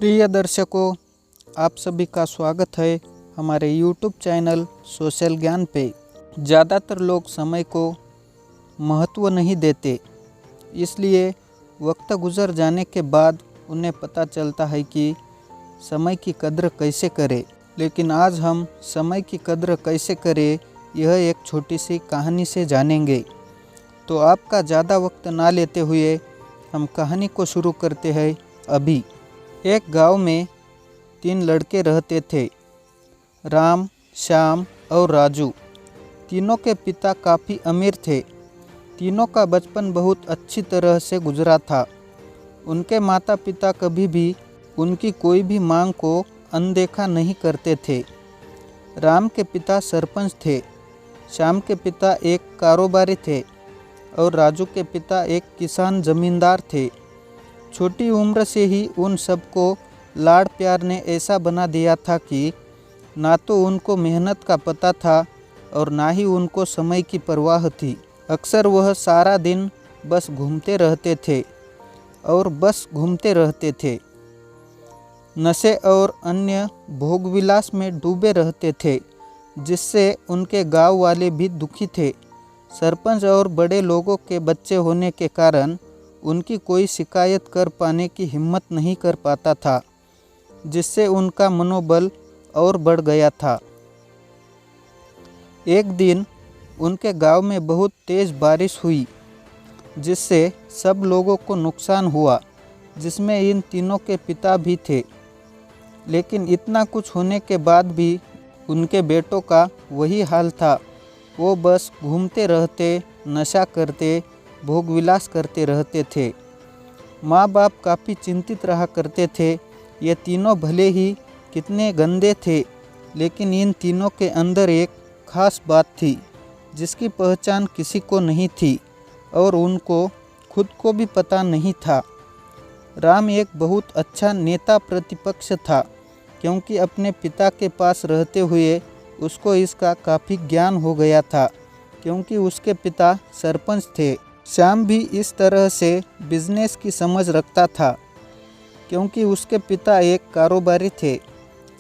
प्रिय दर्शकों, आप सभी का स्वागत है हमारे YouTube चैनल सोशल ज्ञान पे। ज़्यादातर लोग समय को महत्व नहीं देते, इसलिए वक्त गुजर जाने के बाद उन्हें पता चलता है कि समय की कद्र कैसे करें। लेकिन आज हम समय की कद्र कैसे करें यह एक छोटी सी कहानी से जानेंगे। तो आपका ज़्यादा वक्त ना लेते हुए हम कहानी को शुरू करते हैं अभी। एक गांव में 3 लड़के रहते थे, राम, श्याम और राजू। तीनों के पिता काफ़ी अमीर थे। तीनों का बचपन बहुत अच्छी तरह से गुजरा था। उनके माता पिता कभी भी उनकी कोई भी मांग को अनदेखा नहीं करते थे। राम के पिता सरपंच थे, श्याम के पिता एक कारोबारी थे और राजू के पिता एक किसान जमींदार थे। छोटी उम्र से ही उन सबको लाड़ प्यार ने ऐसा बना दिया था कि ना तो उनको मेहनत का पता था और ना ही उनको समय की परवाह थी। अक्सर वह सारा दिन बस घूमते रहते थे और बस घूमते रहते थे। नशे और अन्य भोगविलास में डूबे रहते थे, जिससे उनके गांव वाले भी दुखी थे। सरपंच और बड़े लोगों के बच्चे होने के कारण उनकी कोई शिकायत कर पाने की हिम्मत नहीं कर पाता था, जिससे उनका मनोबल और बढ़ गया था। एक दिन उनके गांव में बहुत तेज़ बारिश हुई, जिससे सब लोगों को नुकसान हुआ, जिसमें इन तीनों के पिता भी थे। लेकिन इतना कुछ होने के बाद भी उनके बेटों का वही हाल था। वो बस घूमते रहते, नशा करते, भोगविलास करते रहते थे। माँ बाप काफ़ी चिंतित रहा करते थे। ये तीनों भले ही कितने गंदे थे, लेकिन इन तीनों के अंदर एक खास बात थी जिसकी पहचान किसी को नहीं थी और उनको खुद को भी पता नहीं था। राम एक बहुत अच्छा नेता प्रतिपक्ष था, क्योंकि अपने पिता के पास रहते हुए उसको इसका काफ़ी ज्ञान हो गया था, क्योंकि उसके पिता सरपंच थे। श्याम भी इस तरह से बिजनेस की समझ रखता था, क्योंकि उसके पिता एक कारोबारी थे।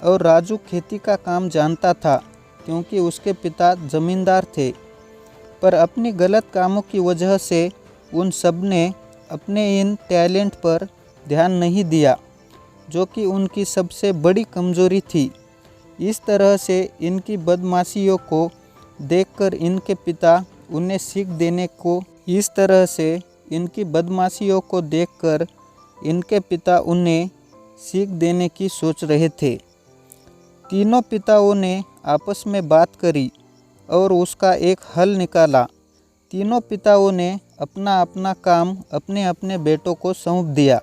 और राजू खेती का काम जानता था, क्योंकि उसके पिता जमींदार थे। पर अपनी गलत कामों की वजह से उन सब ने अपने इन टैलेंट पर ध्यान नहीं दिया, जो कि उनकी सबसे बड़ी कमजोरी थी। इस तरह से इनकी बदमाशियों को देखकर इनके पिता उन्हें सीख देने को सीख देने की सोच रहे थे। तीनों पिताओं ने आपस में बात करी और उसका एक हल निकाला। तीनों पिताओं ने अपना अपना काम अपने अपने बेटों को सौंप दिया,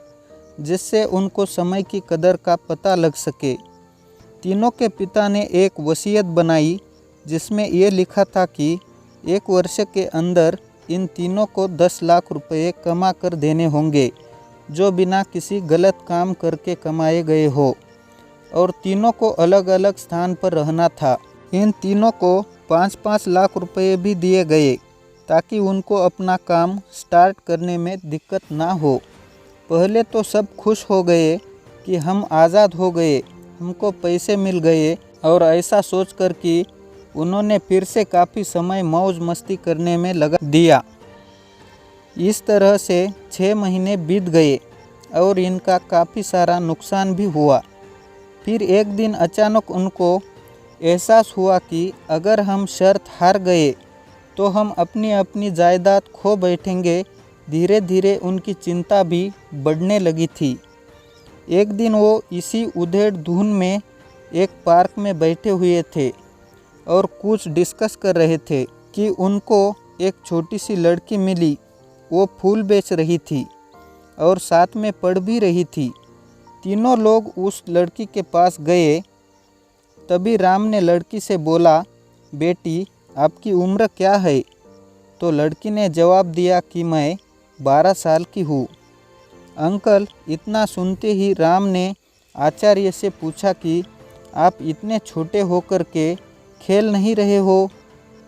जिससे उनको समय की कदर का पता लग सके। तीनों के पिता ने एक वसीयत बनाई, जिसमें ये लिखा था कि 1 वर्ष के अंदर इन तीनों को 10 लाख रुपए कमा कर देने होंगे, जो बिना किसी गलत काम करके कमाए गए हो। और तीनों को अलग अलग स्थान पर रहना था। इन तीनों को 5-5 लाख रुपए भी दिए गए, ताकि उनको अपना काम स्टार्ट करने में दिक्कत ना हो। पहले तो सब खुश हो गए कि हम आज़ाद हो गए, हमको पैसे मिल गए, और ऐसा सोचकर कि उन्होंने फिर से काफ़ी समय मौज मस्ती करने में लगा दिया। इस तरह से 6 महीने बीत गए और इनका काफ़ी सारा नुकसान भी हुआ। फिर एक दिन अचानक उनको एहसास हुआ कि अगर हम शर्त हार गए तो हम अपनी अपनी जायदाद खो बैठेंगे। धीरे धीरे उनकी चिंता भी बढ़ने लगी थी। एक दिन वो इसी उधेड़ धुन में एक पार्क में बैठे हुए थे और कुछ डिस्कस कर रहे थे कि उनको एक छोटी सी लड़की मिली। वो फूल बेच रही थी और साथ में पढ़ भी रही थी। तीनों लोग उस लड़की के पास गए। तभी राम ने लड़की से बोला, बेटी, आपकी उम्र क्या है? तो लड़की ने जवाब दिया कि मैं 12 साल की हूँ। अंकल, इतना सुनते ही राम ने आचार्य से पूछा कि आप इतने छोटे होकर के खेल नहीं रहे हो?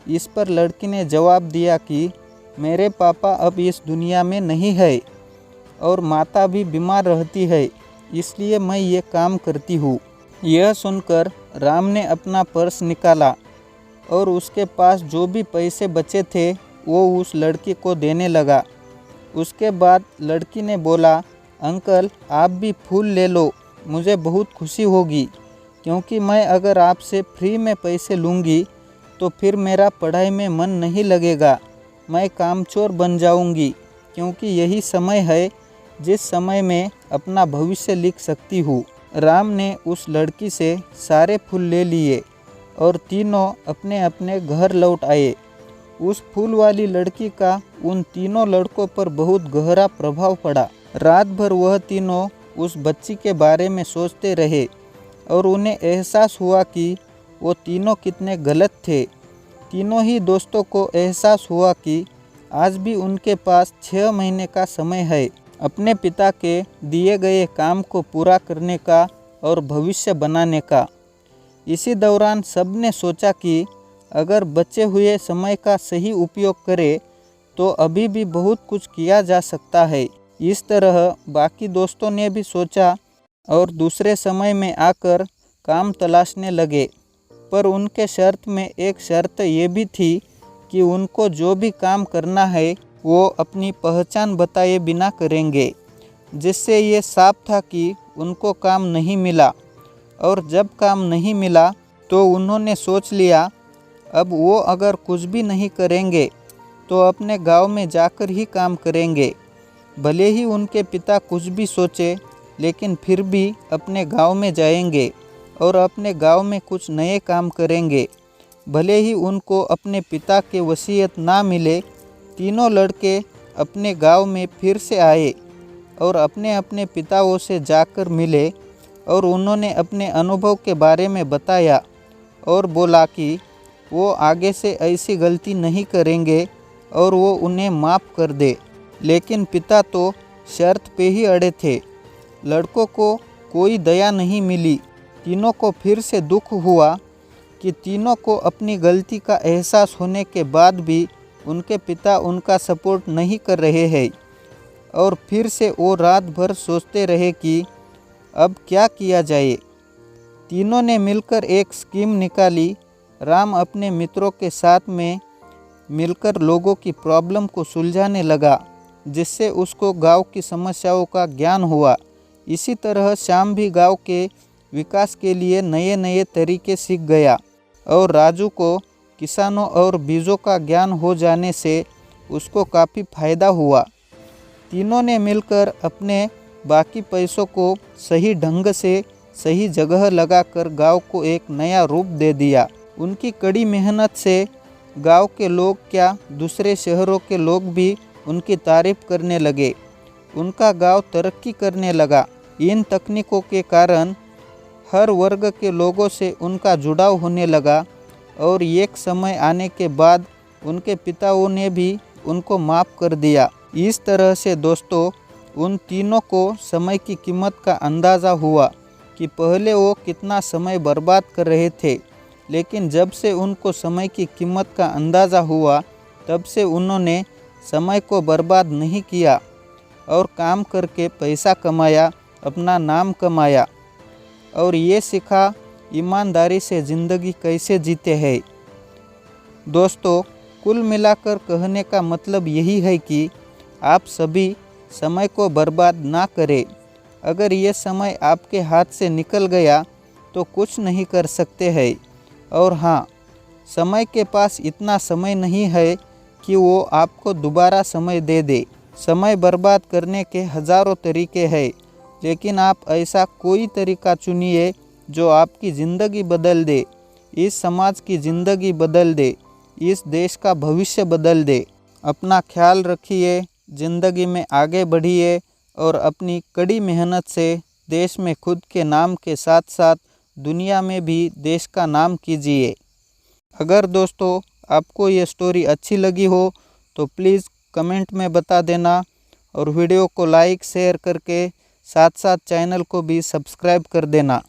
इस पर लड़की ने जवाब दिया कि मेरे पापा अब इस दुनिया में नहीं है और माता भी बीमार रहती है, इसलिए मैं ये काम करती हूँ। यह सुनकर राम ने अपना पर्स निकाला और उसके पास जो भी पैसे बचे थे वो उस लड़की को देने लगा। उसके बाद लड़की ने बोला, अंकल आप भी फूल ले लो, मुझे बहुत खुशी होगी, क्योंकि मैं अगर आपसे फ्री में पैसे लूँगी तो फिर मेरा पढ़ाई में मन नहीं लगेगा, मैं कामचोर बन जाऊँगी, क्योंकि यही समय है जिस समय में अपना भविष्य लिख सकती हूँ। राम ने उस लड़की से सारे फूल ले लिए और तीनों अपने अपने घर लौट आए। उस फूल वाली लड़की का उन तीनों लड़कों पर बहुत गहरा प्रभाव पड़ा। रात भर वह तीनों उस बच्ची के बारे में सोचते रहे और उन्हें एहसास हुआ कि वो तीनों कितने गलत थे। तीनों ही दोस्तों को एहसास हुआ कि आज भी उनके पास 6 महीने का समय है अपने पिता के दिए गए काम को पूरा करने का और भविष्य बनाने का। इसी दौरान सबने सोचा कि अगर बचे हुए समय का सही उपयोग करें तो अभी भी बहुत कुछ किया जा सकता है। इस तरह बाकी दोस्तों ने भी सोचा और दूसरे समय में आकर काम तलाशने लगे, पर उनके शर्त में एक शर्त ये भी थी कि उनको जो भी काम करना है वो अपनी पहचान बताए बिना करेंगे, जिससे ये साफ था कि उनको काम नहीं मिला। और जब काम नहीं मिला तो उन्होंने सोच लिया अब वो अगर कुछ भी नहीं करेंगे तो अपने गांव में जाकर ही काम करेंगे। भले ही उनके पिता कुछ भी सोचे, लेकिन फिर भी अपने गांव में जाएंगे और अपने गांव में कुछ नए काम करेंगे। भले ही उनको अपने पिता के वसीयत ना मिले। तीनों लड़के अपने गांव में फिर से आए और अपने अपने पिताओं से जाकर मिले और उन्होंने अपने अनुभव के बारे में बताया और बोला कि वो आगे से ऐसी गलती नहीं करेंगे और वो उन्हें माफ़ कर दे। लेकिन पिता तो शर्त पे ही अड़े थे। लड़कों को कोई दया नहीं मिली। तीनों को फिर से दुख हुआ कि तीनों को अपनी गलती का एहसास होने के बाद भी उनके पिता उनका सपोर्ट नहीं कर रहे हैं। और फिर से वो रात भर सोचते रहे कि अब क्या किया जाए। तीनों ने मिलकर एक स्कीम निकाली। राम अपने मित्रों के साथ में मिलकर लोगों की प्रॉब्लम को सुलझाने लगा, जिससे उसको गांव की समस्याओं का ज्ञान हुआ। इसी तरह श्याम भी गांव के विकास के लिए नए नए तरीके सीख गया और राजू को किसानों और बीजों का ज्ञान हो जाने से उसको काफ़ी फायदा हुआ। तीनों ने मिलकर अपने बाकी पैसों को सही ढंग से सही जगह लगाकर गांव को एक नया रूप दे दिया। उनकी कड़ी मेहनत से गांव के लोग क्या दूसरे शहरों के लोग भी उनकी तारीफ करने लगे। उनका गांव तरक्की करने लगा। इन तकनीकों के कारण हर वर्ग के लोगों से उनका जुड़ाव होने लगा और एक समय आने के बाद उनके पिताओं ने भी उनको माफ़ कर दिया। इस तरह से दोस्तों उन तीनों को समय की कीमत का अंदाज़ा हुआ कि पहले वो कितना समय बर्बाद कर रहे थे, लेकिन जब से उनको समय की कीमत का अंदाज़ा हुआ तब से उन्होंने समय को बर्बाद नहीं किया और काम करके पैसा कमाया, अपना नाम कमाया और ये सीखा ईमानदारी से ज़िंदगी कैसे जीते हैं। दोस्तों कुल मिलाकर कहने का मतलब यही है कि आप सभी समय को बर्बाद ना करें। अगर ये समय आपके हाथ से निकल गया तो कुछ नहीं कर सकते हैं। और हाँ, समय के पास इतना समय नहीं है कि वो आपको दोबारा समय दे दे। समय बर्बाद करने के हज़ारों तरीके हैं, लेकिन आप ऐसा कोई तरीका चुनिए जो आपकी ज़िंदगी बदल दे, इस समाज की ज़िंदगी बदल दे, इस देश का भविष्य बदल दे। अपना ख्याल रखिए, ज़िंदगी में आगे बढ़िए और अपनी कड़ी मेहनत से देश में खुद के नाम के साथ साथ दुनिया में भी देश का नाम कीजिए। अगर दोस्तों आपको ये स्टोरी अच्छी लगी हो तो प्लीज़ कमेंट में बता देना और वीडियो को लाइक शेयर करके साथ साथ चैनल को भी सब्सक्राइब कर देना।